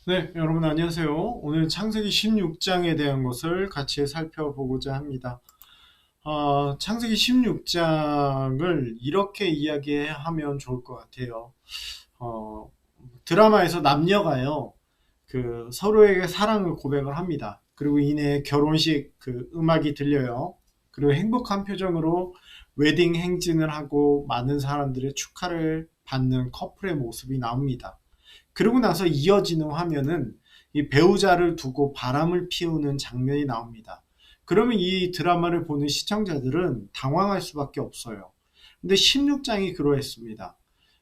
네, 여러분 안녕하세요. 오늘 창세기 16장에 대한 것을 같이 살펴보고자 합니다. 창세기 16장을 이렇게 이야기하면 좋을 것 같아요. 어, 드라마에서 남녀가요, 서로에게 사랑을 고백을 합니다. 그리고 이내 결혼식 음악이 들려요. 그리고 행복한 표정으로 웨딩 행진을 하고 많은 사람들의 축하를 받는 커플의 모습이 나옵니다. 그러고 나서 이어지는 화면은 이 배우자를 두고 바람을 피우는 장면이 나옵니다. 그러면 이 드라마를 보는 시청자들은 당황할 수밖에 없어요. 근데 16장이 그러했습니다.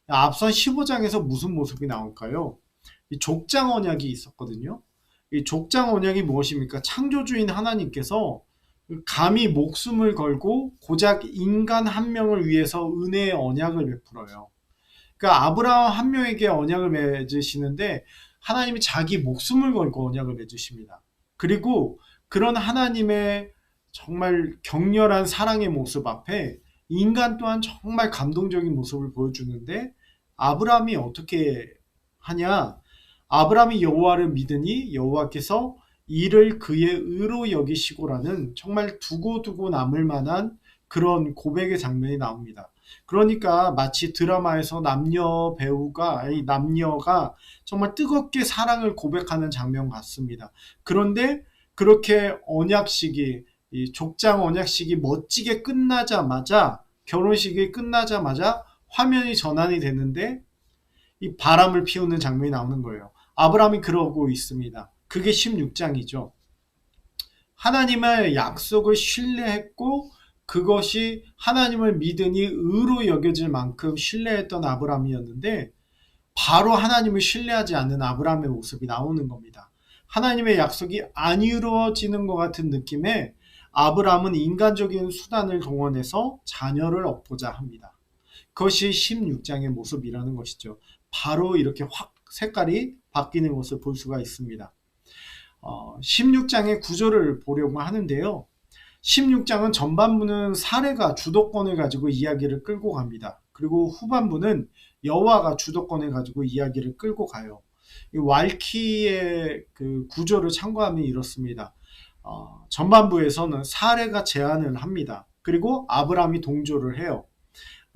앞선 15장에서 무슨 모습이 나올까요? 이 족장 언약이 있었거든요. 이 족장 언약이 무엇입니까? 창조주인 하나님께서 감히 목숨을 걸고 고작 인간 한 명을 위해서 은혜의 언약을 베풀어요. 그러니까 아브라함 한 명에게 언약을 맺으시는데 하나님이 자기 목숨을 걸고 언약을 맺으십니다. 그리고 그런 하나님의 정말 격렬한 사랑의 모습 앞에 인간 또한 정말 감동적인 모습을 보여주는데 아브라함이 어떻게 하냐? 아브라함이 여호와를 믿으니 여호와께서 이를 그의 의로 여기시고라는 정말 두고두고 남을 만한 그런 고백의 장면이 나옵니다. 그러니까 마치 드라마에서 남녀가 정말 뜨겁게 사랑을 고백하는 장면 같습니다. 그런데 그렇게 이 족장 언약식이 멋지게 끝나자마자, 결혼식이 끝나자마자 화면이 전환이 되는데 이 바람을 피우는 장면이 나오는 거예요. 아브라함이 그러고 있습니다. 그게 16장이죠. 하나님의 약속을 신뢰했고 그것이 하나님을 믿으니 의로 여겨질 만큼 신뢰했던 아브라함이었는데 바로 하나님을 신뢰하지 않는 아브라함의 모습이 나오는 겁니다. 하나님의 약속이 안 이루어지는 것 같은 느낌에 아브라함은 인간적인 수단을 동원해서 자녀를 얻고자 합니다. 그것이 16장의 모습이라는 것이죠. 바로 이렇게 확 색깔이 바뀌는 것을 볼 수가 있습니다. 16장의 구조를 보려고 하는데요. 16장은 전반부는 사례가 주도권을 가지고 이야기를 끌고 갑니다. 그리고 후반부는 여호와가 주도권을 가지고 이야기를 끌고 가요. 이 왈키의 그 구조를 참고하면 이렇습니다. 전반부에서는 사례가 제안을 합니다. 그리고 아브라함이 동조를 해요.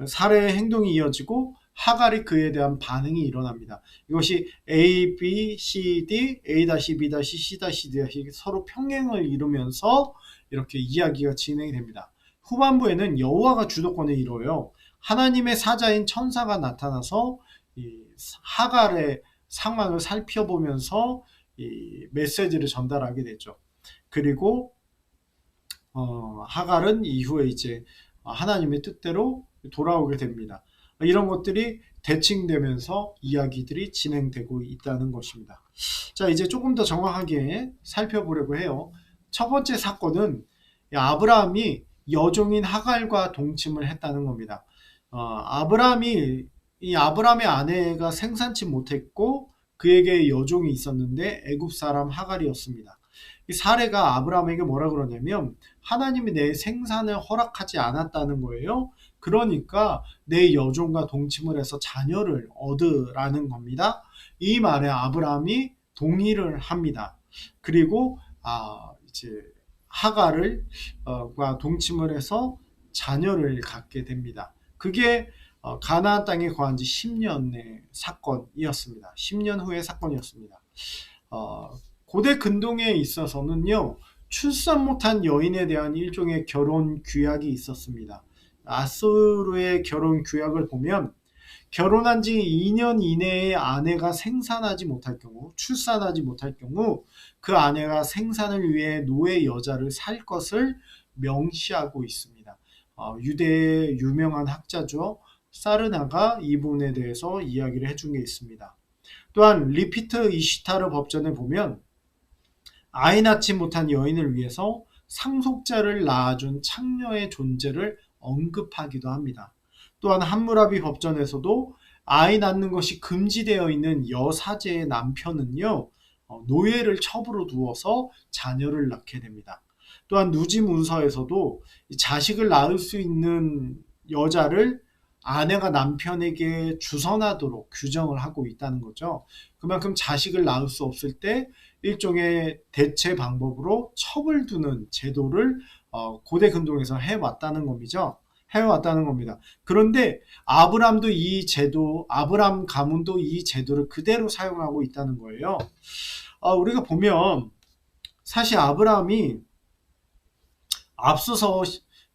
사례의 행동이 이어지고 하갈이 그에 대한 반응이 일어납니다. 이것이 A, B, C, D, A-B, C, D 서로 평행을 이루면서 이렇게 이야기가 진행이 됩니다. 후반부에는 여호와가 주도권을 이뤄요. 하나님의 사자인 천사가 나타나서 이 하갈의 상황을 살펴보면서 이 메시지를 전달하게 되죠. 그리고 하갈은 이후에 이제 하나님의 뜻대로 돌아오게 됩니다. 이런 것들이 대칭되면서 이야기들이 진행되고 있다는 것입니다. 자, 이제 조금 더 정확하게 살펴보려고 해요. 첫 번째 사건은 아브라함이 여종인 하갈과 동침을 했다는 겁니다. 아브라함의 아내가 생산치 못했고 그에게 여종이 있었는데 애굽 사람 하갈이었습니다. 이 사례가 아브라함에게 뭐라 그러냐면 하나님이 내 생산을 허락하지 않았다는 거예요. 그러니까 내 여종과 동침을 해서 자녀를 얻으라는 겁니다. 이 말에 아브라함이 동의를 합니다. 그리고 이제 하갈을 과 동침을 해서 자녀를 갖게 됩니다. 그게 가나안 땅에 거한 지 10년의 사건이었습니다. 10년 후의 사건이었습니다. 어, 고대 근동에 있어서는요, 출산 못한 여인에 대한 일종의 결혼 규약이 있었습니다. 아수르의 결혼 규약을 보면 결혼한 지 2년 이내에 아내가 생산하지 못할 경우, 출산하지 못할 경우 그 아내가 생산을 위해 노예 여자를 살 것을 명시하고 있습니다. 유대의 유명한 학자죠. 사르나가 이 부분에 대해서 이야기를 해준 게 있습니다. 또한 리피트 이시타르 법전에 보면 아이 낳지 못한 여인을 위해서 상속자를 낳아준 창녀의 존재를 언급하기도 합니다. 또한 함무라비 법전에서도 아이 낳는 것이 금지되어 있는 여사제의 남편은요, 노예를 첩으로 두어서 자녀를 낳게 됩니다. 또한 누지 문서에서도 자식을 낳을 수 있는 여자를 아내가 남편에게 주선하도록 규정을 하고 있다는 거죠. 그만큼 자식을 낳을 수 없을 때 일종의 대체 방법으로 첩을 두는 제도를 고대 근동에서 해왔다는 겁니다. 해왔다는 겁니다. 그런데 아브람도 이 제도, 아브람 가문도 이 제도를 그대로 사용하고 있다는 거예요. 우리가 보면 사실 아브람이 앞서서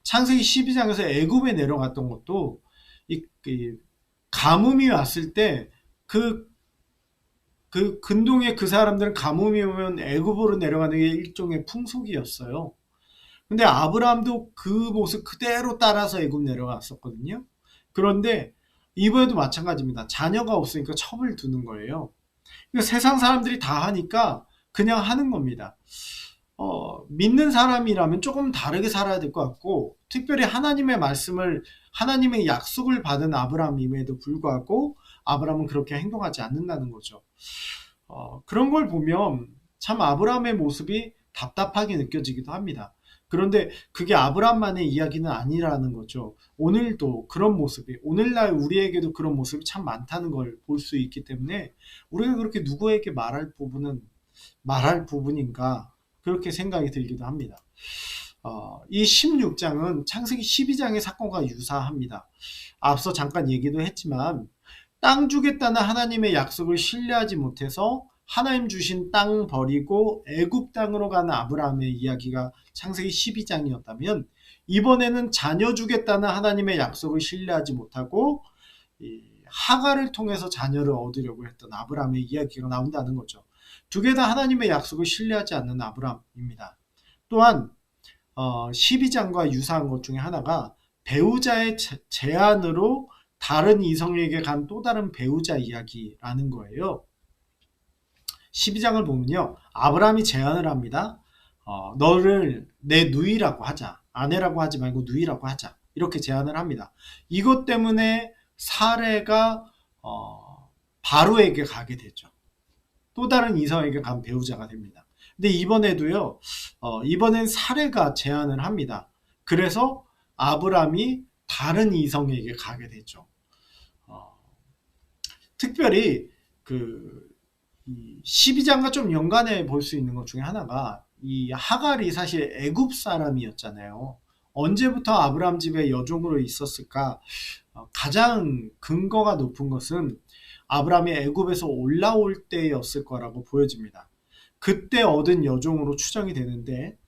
창세기 12장에서 애굽에 내려갔던 것도 이 가뭄이 왔을 때 그 근동의 그 사람들은 가뭄이 오면 애굽으로 내려가는 게 일종의 풍속이었어요. 근데 아브라함도 그 모습 그대로 따라서 애굽 내려갔었거든요. 그런데 이번에도 마찬가지입니다. 자녀가 없으니까 첩을 두는 거예요. 그러니까 세상 사람들이 다 하니까 그냥 하는 겁니다. 믿는 사람이라면 조금 다르게 살아야 될 것 같고, 특별히 하나님의 말씀을, 하나님의 약속을 받은 아브라함임에도 불구하고 아브라함은 그렇게 행동하지 않는다는 거죠. 그런 걸 보면 참 아브라함의 모습이 답답하게 느껴지기도 합니다. 그런데 그게 아브라함만의 이야기는 아니라는 거죠. 오늘도 그런 모습이, 오늘날 우리에게도 그런 모습이 참 많다는 걸 볼 수 있기 때문에 우리가 그렇게 누구에게 말할 부분인가 그렇게 생각이 들기도 합니다. 이 16장은 창세기 12장의 사건과 유사합니다. 앞서 잠깐 얘기도 했지만 땅 주겠다는 하나님의 약속을 신뢰하지 못해서 하나님 주신 땅 버리고 애굽 땅으로 가는 아브라함의 이야기가 창세기 12장이었다면 이번에는 자녀 주겠다는 하나님의 약속을 신뢰하지 못하고 하갈을 통해서 자녀를 얻으려고 했던 아브라함의 이야기가 나온다는 거죠. 두 개 다 하나님의 약속을 신뢰하지 않는 아브라함입니다. 또한 12장과 유사한 것 중에 하나가 배우자의 제안으로 다른 이성에게 간 또 다른 배우자 이야기라는 거예요. 12장을 보면요. 아브라함이 제안을 합니다. 너를 내 누이라고 하자. 아내라고 하지 말고 누이라고 하자. 이렇게 제안을 합니다. 이것 때문에 사레가 바로에게 가게 되죠. 또 다른 이성에게 간 배우자가 됩니다. 근데 이번에도요. 이번엔 사레가 제안을 합니다. 그래서 아브라함이 다른 이성에게 가게 되죠. 특별히 그 12장과 좀 연관해 볼 수 있는 것 중에 하나가 이 하갈이 사실 애굽 사람이었잖아요. 언제부터 아브라함 집에 여종으로 있었을까? 가장 근거가 높은 것은 아브라함이 애굽에서 올라올 때였을 거라고 보여집니다. 그때 얻은 여종으로 추정이 되는데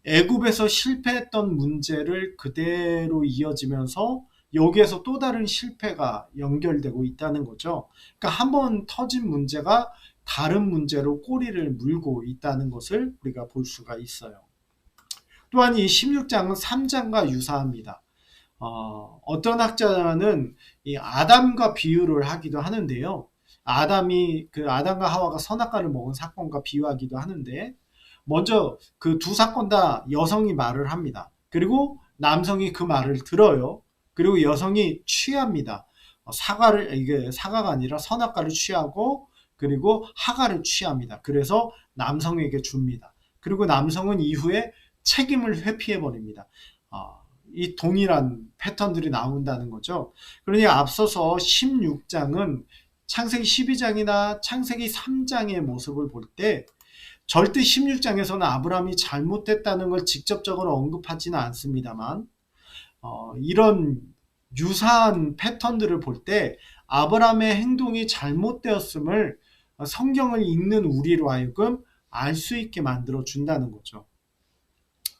애굽에서 실패했던 문제를 그대로 이어지면서 여기에서 또 다른 실패가 연결되고 있다는 거죠. 그러니까 한번 터진 문제가 다른 문제로 꼬리를 물고 있다는 것을 우리가 볼 수가 있어요. 또한 이 16장은 3장과 유사합니다. 어떤 학자는 이 아담과 비유를 하기도 하는데요. 아담과 하와가 선악과를 먹은 사건과 비유하기도 하는데, 먼저 그 두 사건 다 여성이 말을 합니다. 그리고 남성이 그 말을 들어요. 그리고 여성이 취합니다. 이게 사과가 아니라 선악과를 취하고, 그리고 하갈을 취합니다. 그래서 남성에게 줍니다. 그리고 남성은 이후에 책임을 회피해 버립니다. 이 동일한 패턴들이 나온다는 거죠. 그러니 앞서서 16장은 창세기 12장이나 창세기 3장의 모습을 볼 때 절대 16장에서는 아브라함이 잘못됐다는 걸 직접적으로 언급하지는 않습니다만 이런 유사한 패턴들을 볼 때 아브라함의 행동이 잘못되었음을 성경을 읽는 우리로 하여금 알 수 있게 만들어 준다는 거죠.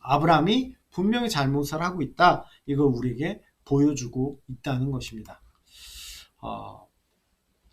아브라함이 분명히 잘못을 하고 있다. 이걸 우리에게 보여주고 있다는 것입니다.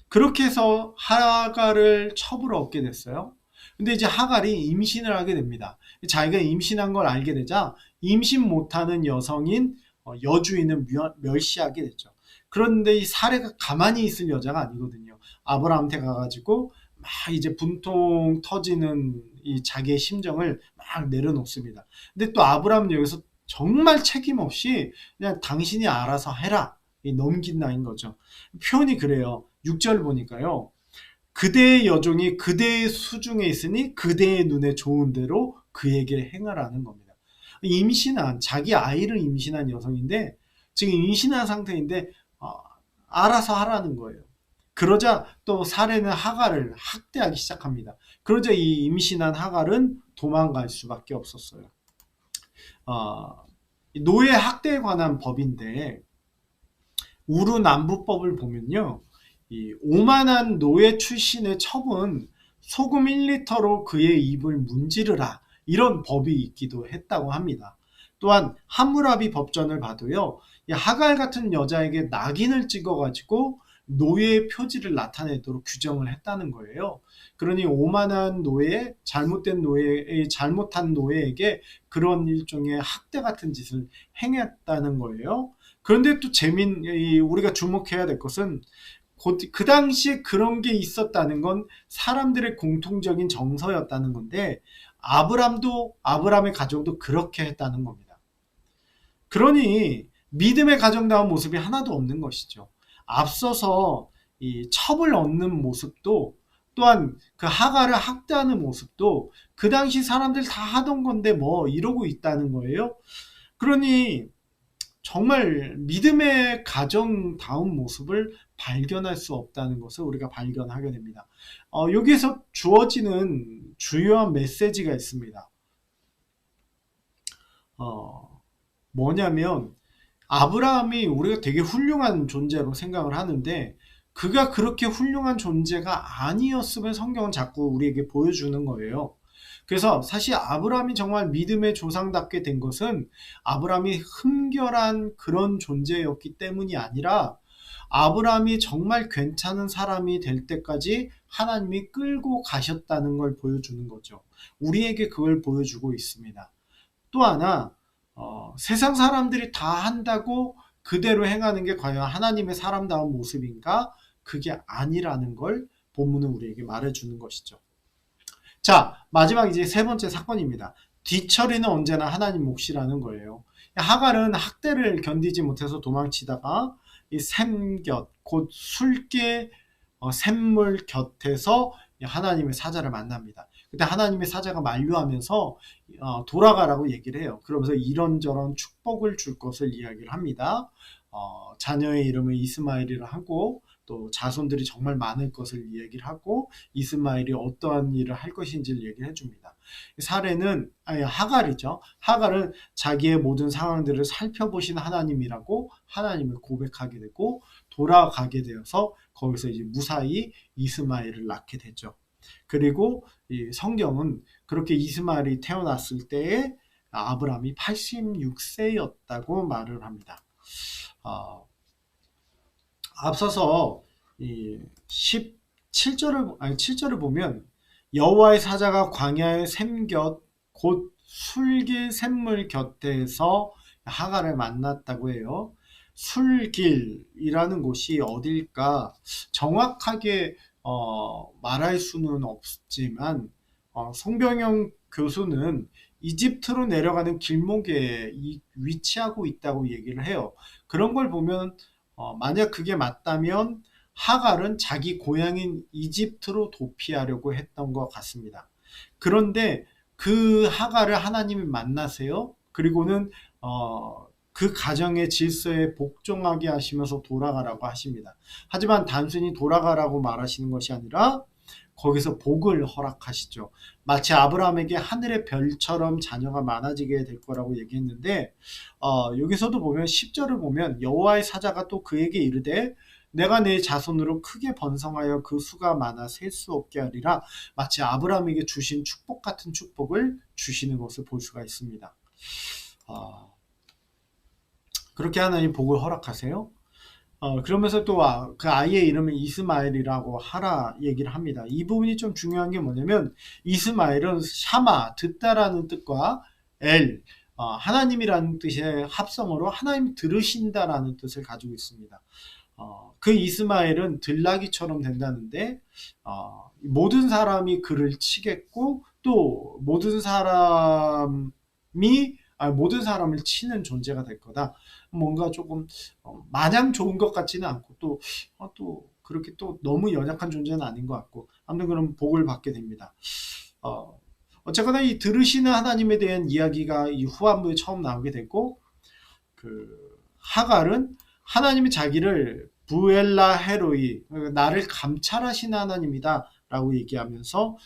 그렇게 해서 하갈을 첩으로 얻게 됐어요. 근데 이제 하갈이 임신을 하게 됩니다. 자기가 임신한 걸 알게 되자 임신 못하는 여성인 여주인을 멸시하게 됐죠. 그런데 이 사례가 가만히 있을 여자가 아니거든요. 아브라함한테 가가지고 막 이제 분통 터지는 이 자기의 심정을 막 내려놓습니다. 근데 또 아브라함은 여기서 정말 책임 없이 그냥 당신이 알아서 해라 넘긴다는 거죠. 표현이 그래요. 6절 보니까요. 그대의 여종이 그대의 수중에 있으니 그대의 눈에 좋은 대로 그에게 행하라는 겁니다. 자기 아이를 임신한 여성인데 지금 임신한 상태인데 어, 알아서 하라는 거예요. 그러자 또 사례는 하갈을 학대하기 시작합니다. 그러자 이 임신한 하갈은 도망갈 수밖에 없었어요. 어, 노예 학대에 관한 법인데 우루남부법을 보면요, 이 오만한 노예 출신의 첩은 소금 1리터로 그의 입을 문지르라, 이런 법이 있기도 했다고 합니다. 또한 함무라비 법전을 봐도요, 이 하갈 같은 여자에게 낙인을 찍어가지고 노예의 표지를 나타내도록 규정을 했다는 거예요. 그러니 오만한 노예, 잘못된 노예, 잘못한 노예에게 그런 일종의 학대 같은 짓을 행했다는 거예요. 그런데 또 우리가 주목해야 될 것은 그 당시에 그런 게 있었다는 건 사람들의 공통적인 정서였다는 건데, 아브람의 가정도 그렇게 했다는 겁니다. 그러니 믿음의 가정다운 모습이 하나도 없는 것이죠. 앞서서 이 첩을 얻는 모습도, 또한 그 하갈을 학대하는 모습도 그 당시 사람들 다 하던 건데 뭐 이러고 있다는 거예요. 그러니 정말 믿음의 가정다운 모습을 발견할 수 없다는 것을 우리가 발견하게 됩니다. 여기에서 주어지는 주요한 메시지가 있습니다. 뭐냐면, 아브라함이 우리가 되게 훌륭한 존재로 생각을 하는데, 그가 그렇게 훌륭한 존재가 아니었음을 성경은 자꾸 우리에게 보여주는 거예요. 그래서 사실 아브라함이 정말 믿음의 조상답게 된 것은 아브라함이 흠결한 그런 존재였기 때문이 아니라, 아브라함이 정말 괜찮은 사람이 될 때까지 하나님이 끌고 가셨다는 걸 보여주는 거죠. 우리에게 그걸 보여주고 있습니다. 또 하나, 세상 사람들이 다 한다고 그대로 행하는 게 과연 하나님의 사람다운 모습인가? 그게 아니라는 걸 본문은 우리에게 말해주는 것이죠. 자, 마지막 이제 세 번째 사건입니다. 뒤처리는 언제나 하나님 몫이라는 거예요. 하갈은 학대를 견디지 못해서 도망치다가 이 샘곁, 곧 술깨 샘물 곁에서 하나님의 사자를 만납니다. 그때 하나님의 사자가 만류하면서 돌아가라고 얘기를 해요. 그러면서 이런저런 축복을 줄 것을 이야기를 합니다. 자녀의 이름을 이스마엘이라 하고, 또 자손들이 정말 많을 것을 얘기를 하고, 이스마엘이 어떠한 일을 할 것인지를 얘기를 해줍니다. 하갈이죠. 하갈은 자기의 모든 상황들을 살펴보신 하나님이라고 하나님을 고백하게 되고, 돌아가게 되어서 거기서 이제 무사히 이스마엘을 낳게 되죠. 그리고 이 성경은 그렇게 이스마엘이 태어났을 때에 아브라함이 86세였다고 말을 합니다. 앞서서 이 7절을 보면, 여호와의 사자가 광야의 샘곁 곧 술길 샘물 곁에서 하갈을 만났다고 해요. 술길이라는 곳이 어딜까 정확하게 말할 수는 없지만, 송병영 교수는 이집트로 내려가는 길목에 위치하고 있다고 얘기를 해요. 그런 걸 보면 만약 그게 맞다면 하갈은 자기 고향인 이집트로 도피하려고 했던 것 같습니다. 그런데 그 하갈을 하나님이 만나세요. 그리고는 그 가정의 질서에 복종하게 하시면서 돌아가라고 하십니다. 하지만 단순히 돌아가라고 말하시는 것이 아니라 거기서 복을 허락하시죠. 마치 아브라함에게 하늘의 별처럼 자녀가 많아지게 될 거라고 얘기했는데, 여기서도 보면 10절을 보면 여호와의 사자가 또 그에게 이르되 내가 내 자손으로 크게 번성하여 그 수가 많아 셀 수 없게 하리라. 마치 아브라함에게 주신 축복 같은 축복을 주시는 것을 볼 수가 있습니다. 그렇게 하나님 복을 허락하세요. 그러면서 또 그 아이의 이름을 이스마엘이라고 하라 얘기를 합니다. 이 부분이 좀 중요한 게 뭐냐면, 이스마엘은 샤마, 듣다라는 뜻과 하나님이라는 뜻의 합성어로 하나님 들으신다라는 뜻을 가지고 있습니다. 그 이스마엘은 들나귀처럼 된다는데, 모든 사람이 그를 치겠고, 또 모든 사람을 치는 존재가 될 거다. 뭔가 조금 마냥 좋은 것 같지는 않고, 또 그렇게 또 너무 연약한 존재는 아닌 것 같고, 아무튼 그런 복을 받게 됩니다. 어쨌거나 이 들으시는 하나님에 대한 이야기가 이 후반부에 처음 나오게 됐고, 그 하갈은 하나님이 자기를 부엘라 헤로이, 나를 감찰하시는 하나님이다 라고 얘기하면서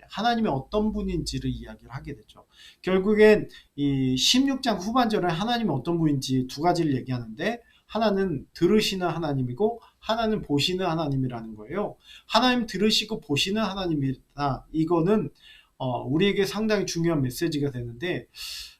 하나님이 어떤 분인지를 이야기를 하게 되죠. 결국엔 이 16장 후반절에 하나님이 어떤 분인지 두 가지를 얘기하는데, 하나는 들으시는 하나님이고 하나는 보시는 하나님이라는 거예요. 하나님 들으시고 보시는 하나님이다, 이거는 우리에게 상당히 중요한 메시지가 되는데,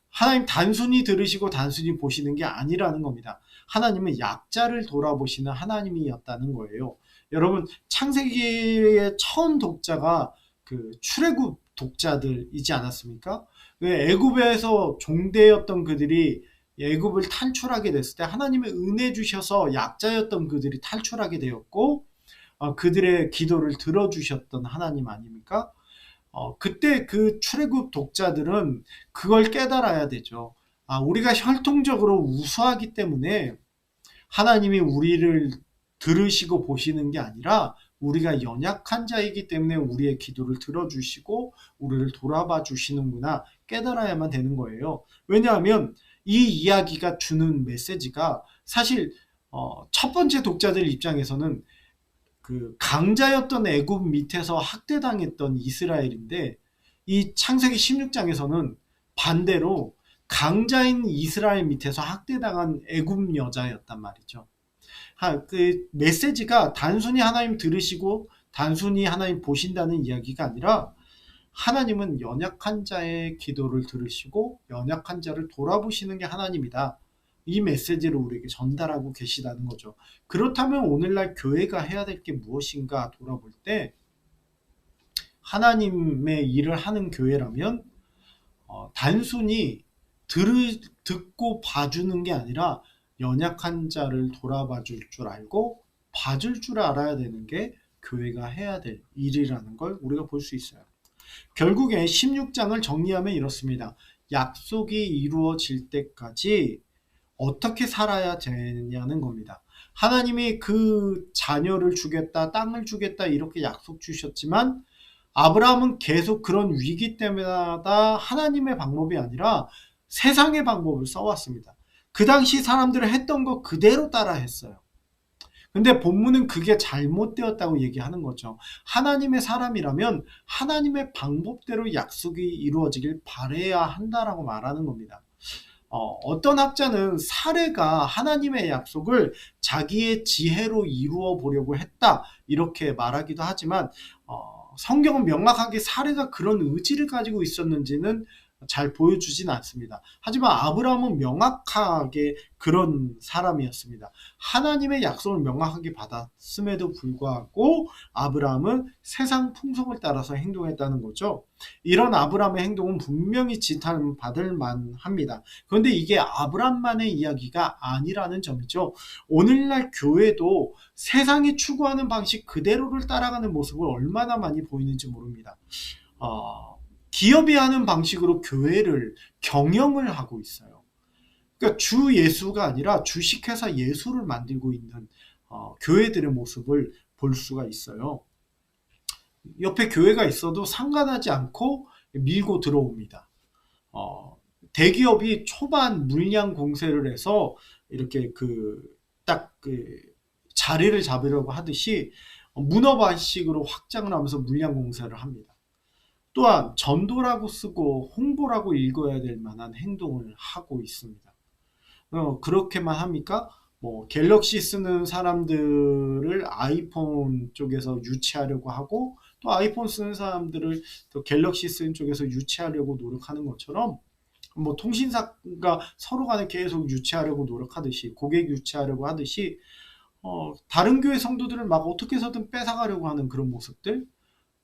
하나님 단순히 들으시고 단순히 보시는 게 아니라는 겁니다. 하나님은 약자를 돌아보시는 하나님이었다는 거예요. 여러분, 창세기의 처음 독자가 그 출애굽 독자들이지 않았습니까? 애굽에서 종되었던 그들이 애굽을 탈출하게 됐을 때 하나님의 은혜 주셔서 약자였던 그들이 탈출하게 되었고, 그들의 기도를 들어주셨던 하나님 아닙니까? 그때 그 출애굽 독자들은 그걸 깨달아야 되죠. 우리가 혈통적으로 우수하기 때문에 하나님이 우리를 들으시고 보시는 게 아니라 우리가 연약한 자이기 때문에 우리의 기도를 들어주시고 우리를 돌아봐 주시는구나 깨달아야만 되는 거예요. 왜냐하면 이 이야기가 주는 메시지가 사실 첫 번째 독자들 입장에서는 그 강자였던 애굽 밑에서 학대당했던 이스라엘인데, 이 창세기 16장에서는 반대로 강자인 이스라엘 밑에서 학대당한 애굽 여자였단 말이죠. 그 메시지가 단순히 하나님 들으시고 단순히 하나님 보신다는 이야기가 아니라, 하나님은 연약한 자의 기도를 들으시고 연약한 자를 돌아보시는 게 하나님이다, 이 메시지를 우리에게 전달하고 계시다는 거죠. 그렇다면 오늘날 교회가 해야 될 게 무엇인가 돌아볼 때, 하나님의 일을 하는 교회라면 단순히 듣고 봐주는 게 아니라 연약한 자를 돌아봐 줄 줄 알고 봐줄 줄 알아야 되는 게 교회가 해야 될 일이라는 걸 우리가 볼 수 있어요. 결국에 16장을 정리하면 이렇습니다. 약속이 이루어질 때까지 어떻게 살아야 되냐는 겁니다. 하나님이 그 자녀를 주겠다, 땅을 주겠다 이렇게 약속 주셨지만, 아브라함은 계속 그런 위기 때마다 하나님의 방법이 아니라 세상의 방법을 써왔습니다. 그 당시 사람들은 했던 거 그대로 따라 했어요. 근데 본문은 그게 잘못되었다고 얘기하는 거죠. 하나님의 사람이라면 하나님의 방법대로 약속이 이루어지길 바라야 한다라고 말하는 겁니다. 어떤 학자는 사례가 하나님의 약속을 자기의 지혜로 이루어 보려고 했다 이렇게 말하기도 하지만, 성경은 명확하게 사례가 그런 의지를 가지고 있었는지는 잘 보여주진 않습니다. 하지만 아브라함은 명확하게 그런 사람이었습니다. 하나님의 약속을 명확하게 받았음에도 불구하고 아브라함은 세상 풍속을 따라서 행동했다는 거죠. 이런 아브라함의 행동은 분명히 지탄받을 만합니다. 그런데 이게 아브라함만의 이야기가 아니라는 점이죠. 오늘날 교회도 세상이 추구하는 방식 그대로를 따라가는 모습을 얼마나 많이 보이는지 모릅니다. 기업이 하는 방식으로 교회를 경영을 하고 있어요. 그러니까 주 예수가 아니라 주식회사 예수를 만들고 있는 교회들의 모습을 볼 수가 있어요. 옆에 교회가 있어도 상관하지 않고 밀고 들어옵니다. 대기업이 초반 물량 공세를 해서 이렇게 딱 자리를 잡으려고 하듯이 문어발식으로 확장을 하면서 물량 공세를 합니다. 또한 전도라고 쓰고 홍보라고 읽어야 될 만한 행동을 하고 있습니다. 그렇게만 합니까? 갤럭시 쓰는 사람들을 아이폰 쪽에서 유치하려고 하고, 또 아이폰 쓰는 사람들을 또 갤럭시 쓰는 쪽에서 유치하려고 노력하는 것처럼, 통신사가 서로 간에 계속 유치하려고 노력하듯이, 고객 유치하려고 하듯이 다른 교회 성도들을 막 어떻게 해서든 뺏어가려고 하는 그런 모습들.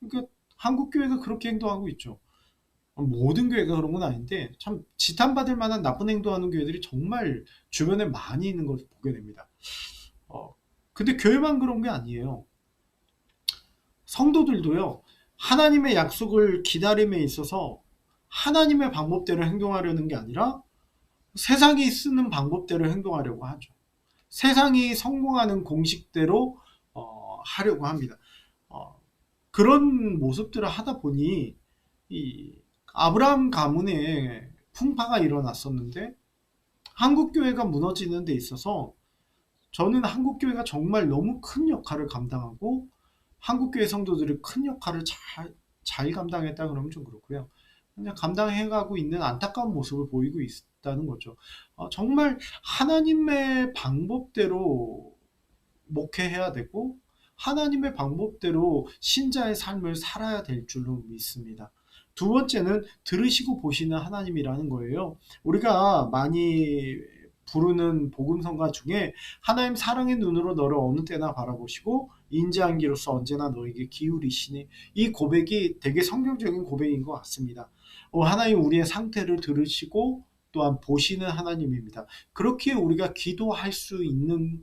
그러니까 한국 교회가 그렇게 행동하고 있죠. 모든 교회가 그런 건 아닌데 참 지탄받을 만한 나쁜 행동하는 교회들이 정말 주변에 많이 있는 걸 보게 됩니다. 근데 교회만 그런 게 아니에요. 성도들도요, 하나님의 약속을 기다림에 있어서 하나님의 방법대로 행동하려는 게 아니라 세상이 쓰는 방법대로 행동하려고 하죠. 세상이 성공하는 공식대로 하려고 합니다. 그런 모습들을 하다 보니 이 아브라함 가문에 풍파가 일어났었는데, 한국 교회가 무너지는 데 있어서 저는 한국교회가 정말 너무 큰 역할을 감당하고 한국교회 성도들이 큰 역할을 잘 감당했다 그러면 좀 그렇고요. 그냥 감당해가고 있는 안타까운 모습을 보이고 있다는 거죠. 정말 하나님의 방법대로 목회해야 되고 하나님의 방법대로 신자의 삶을 살아야 될 줄로 믿습니다. 두 번째는 들으시고 보시는 하나님이라는 거예요. 우리가 많이 부르는 복음성가 중에 하나님 사랑의 눈으로 너를 어느 때나 바라보시고 인자한 기로서 언제나 너에게 기울이시니, 이 고백이 되게 성경적인 고백인 것 같습니다. 하나님 우리의 상태를 들으시고 또한 보시는 하나님입니다. 그렇게 우리가 기도할 수 있는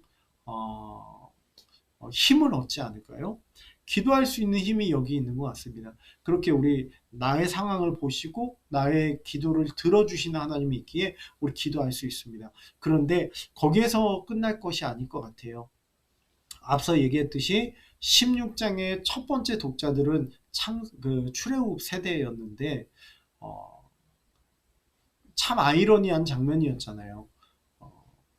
힘을 얻지 않을까요? 기도할 수 있는 힘이 여기 있는 것 같습니다. 그렇게 우리 나의 상황을 보시고 나의 기도를 들어주시는 하나님이 있기에 우리 기도할 수 있습니다. 그런데 거기에서 끝날 것이 아닐 것 같아요. 앞서 얘기했듯이 16장의 첫 번째 독자들은 출애굽 세대였는데 참 아이러니한 장면이었잖아요.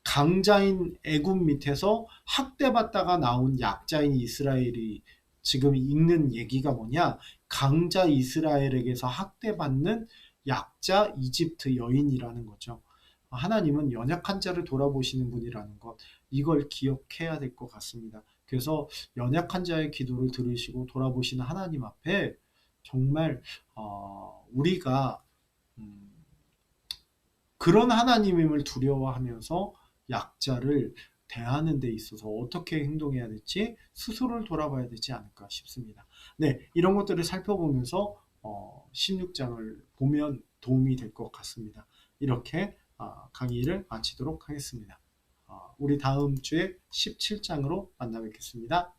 강자인 애굽 밑에서 학대받다가 나온 약자인 이스라엘이 지금 읽는 얘기가 뭐냐? 강자 이스라엘에게서 학대받는 약자 이집트 여인이라는 거죠. 하나님은 연약한 자를 돌아보시는 분이라는 것, 이걸 기억해야 될 것 같습니다. 그래서 연약한 자의 기도를 들으시고 돌아보시는 하나님 앞에 정말 우리가 그런 하나님임을 두려워하면서 약자를 대하는 데 있어서 어떻게 행동해야 될지 스스로를 돌아봐야 되지 않을까 싶습니다. 네, 이런 것들을 살펴보면서 16장을 보면 도움이 될 것 같습니다. 이렇게 강의를 마치도록 하겠습니다. 우리 다음 주에 17장으로 만나 뵙겠습니다.